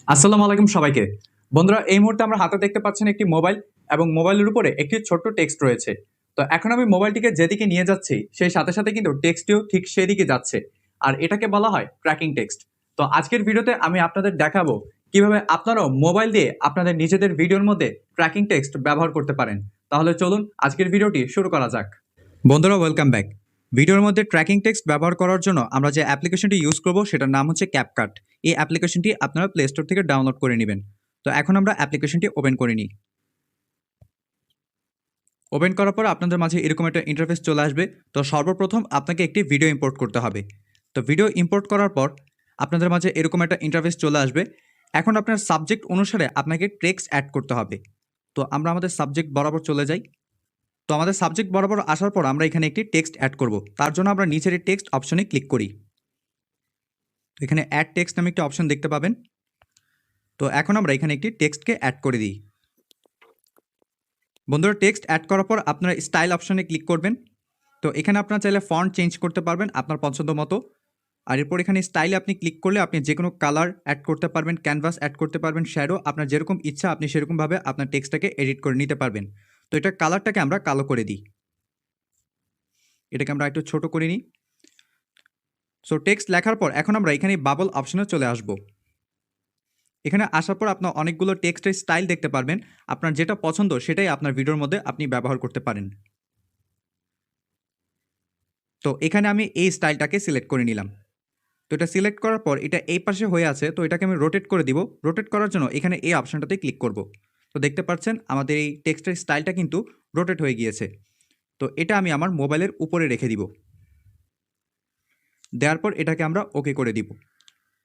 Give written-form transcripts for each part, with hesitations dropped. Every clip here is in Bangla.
আসসালামু আলাইকুম সবাইকে। বন্ধুরা, এই মুহূর্তে আমরা হাতে দেখতে পাচ্ছেন একটি মোবাইল এবং মোবাইলের উপরে একটি ছোট্ট টেক্সট রয়েছে। তো এখন আমি মোবাইলটিকে যেদিকে নিয়ে যাচ্ছি সেই সাথে সাথে কিন্তু টেক্সটটিও ঠিক সেদিকে যাচ্ছে। আর এটাকে বলা হয় ট্র্যাকিং টেক্সট। তো আজকের ভিডিওতে আমি আপনাদের দেখাবো কিভাবে আপনারাও মোবাইল দিয়ে আপনাদের নিজেদের ভিডিওর মধ্যে ট্র্যাকিং টেক্সট ব্যবহার করতে পারেন। তাহলে চলুন আজকের ভিডিওটি শুরু করা যাক। বন্ধুরা, ওয়েলকাম ব্যাক। ভিডিওর মধ্যে ট্র্যাকিং টেক্সট ব্যবহার করার জন্য আমরা যে অ্যাপ্লিকেশনটি ইউজ করব সেটার নাম হচ্ছে ক্যাপকাট। এই অ্যাপ্লিকেশনটি আপনারা প্লে স্টোর থেকে ডাউনলোড করে নেবেন। তো এখন আমরা অ্যাপ্লিকেশনটি ওপেন করে নিই। ওপেন করার পর আপনাদের মাঝে এরকম একটা ইন্টারফেস চলে আসবে। তো সর্বপ্রথম আপনাকে একটি ভিডিও ইম্পোর্ট করতে হবে। তো ভিডিও ইম্পোর্ট করার পর আপনাদের মাঝে এরকম একটা ইন্টারফেস চলে আসবে। এখন আপনার সাবজেক্ট অনুসারে আপনাকে টেক্সট অ্যাড করতে হবে। তো আমরা আমাদের সাবজেক্ট বরাবর চলে যাই। তো আমাদের সাবজেক্ট বরাবর আসার পর আমরা এখানে একটি টেক্সট অ্যাড করব। তার জন্য আমরা নিচের এই টেক্সট অপশনে ক্লিক করি। তো এখানে অ্যাড টেক্সট নামে একটি অপশন দেখতে পাবেন। তো এখন আমরা এখানে একটি টেক্সটকে অ্যাড করে দিই। বন্ধুরা, টেক্সট অ্যাড করার পর আপনারা স্টাইল অপশনে ক্লিক করবেন। তো এখানে আপনারা চাইলে ফন্ট চেঞ্জ করতে পারবেন আপনার পছন্দ মতো। আর এরপর এখানে স্টাইলে আপনি ক্লিক করলে আপনি যে কোনো কালার অ্যাড করতে পারবেন, ক্যানভাস অ্যাড করতে পারবেন, শ্যাডো, আপনার যেরকম ইচ্ছা আপনি সেরকমভাবে আপনার টেক্সটটাকে এডিট করে নিতে পারবেন। তো এটা কালারটাকে আমরা কালো করে দিই। এটাকে আমরা একটু ছোট করে নিই। সো টেক্সট লেখার পর এখন আমরা এখানে বাবল অপশনে চলে আসব। এখানে আসার পর আপনার অনেকগুলো টেক্সটের স্টাইল দেখতে পারবেন। আপনার যেটা পছন্দ সেটাই আপনার ভিডিওর মধ্যে আপনি ব্যবহার করতে পারেন। তো এখানে আমি এই স্টাইলটাকে সিলেক্ট করে নিলাম। তো এটা সিলেক্ট করার পর এটা এই পাশে হয়ে আছে, তো এটাকে আমি রোটেট করে দিব। রোটেট করার জন্য এখানে এই অপশনটাতে ক্লিক করব। তো দেখতে পাচ্ছেন আমাদের এই টেক্সটের স্টাইলটা কিন্তু রোটেট হয়ে গিয়েছে। তো এটা আমি আমার মোবাইলের উপরে রেখে দিব। দেওয়ার পর এটাকে আমরা ওকে করে দিব।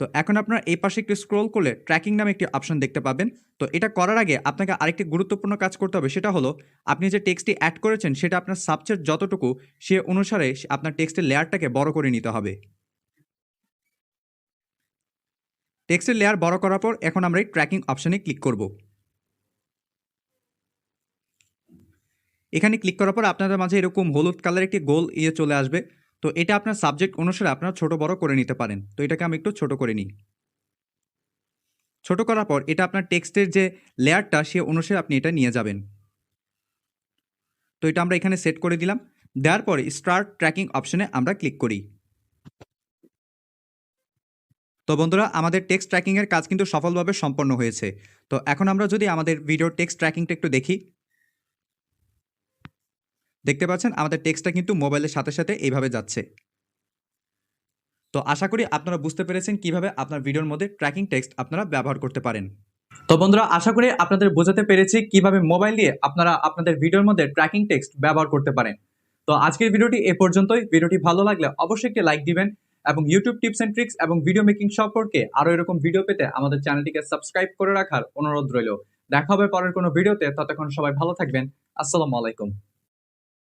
তো এখন আপনারা এই পাশে একটু স্ক্রল করলে ট্র্যাকিং নামে একটি অপশন দেখতে পাবেন। তো এটা করার আগে আপনাকে আরেকটি গুরুত্বপূর্ণ কাজ করতে হবে, সেটা হলো আপনি যে টেক্সটটি অ্যাড করেছেন সেটা আপনার সাবজেক্ট যতটুকু সে অনুসারে আপনার টেক্সটের লেয়ারটাকে বড় করে নিতে হবে। টেক্সটের লেয়ার বড় করার পর এখন আমরা এই ট্র্যাকিং অপশনে ক্লিক করব। এখানে ক্লিক করার পর আপনাদের মাঝে এরকম হলুদ কালার একটি গোল চলে আসবে। তো এটা আপনার সাবজেক্ট অনুসারে আপনারা ছোট বড় করে নিতে পারেন। তো এটাকে আমি একটু ছোট করে নিই। ছোট করার পর এটা আপনার টেক্সটের যে লেয়ারটা সে অনুসারে আপনি এটা নিয়ে যাবেন। তো এটা আমরা এখানে সেট করে দিলাম। দেওয়ার পরে স্টার্ট ট্র্যাকিং অপশনে আমরা ক্লিক করি। তো বন্ধুরা, আমাদের টেক্সট ট্র্যাকিংয়ের কাজ কিন্তু সফলভাবে সম্পন্ন হয়েছে। তো এখন আমরা যদি আমাদের ভিডিওর টেক্সট ট্র্যাকিংটা একটু দেখি, দেখতে পাচ্ছেন আমাদের টেক্সটটা কিন্তু মোবাইলের সাথে সাথে এইভাবে যাচ্ছে। তো আশা করি আপনারা বুঝতে পেরেছেন কিভাবে আপনার ভিডিওর মধ্যে ট্র্যাকিং টেক্সট আপনারা ব্যবহার করতে পারেন। তো বন্ধুরা, আশা করি আপনাদের বোঝাতে পেরেছি কিভাবে মোবাইল দিয়ে আপনারা আপনাদের ভিডিওর মধ্যে ট্র্যাকিং টেক্সট ব্যবহার করতে পারেন। তো আজকের ভিডিওটি এ পর্যন্তই। ভিডিওটি ভালো লাগলে অবশ্যই একটি লাইক দিবেন এবং ইউটিউব টিপস এন্ড ট্রিক্স এবং ভিডিও মেকিং সম্পর্কে আরো এরকম ভিডিও পেতে আমাদের চ্যানেলটিকে সাবস্ক্রাইব করে রাখার অনুরোধ রইল। দেখা হবে পরের কোনো ভিডিওতে। ততক্ষণ সবাই ভালো থাকবেন। আসসালামু আলাইকুম।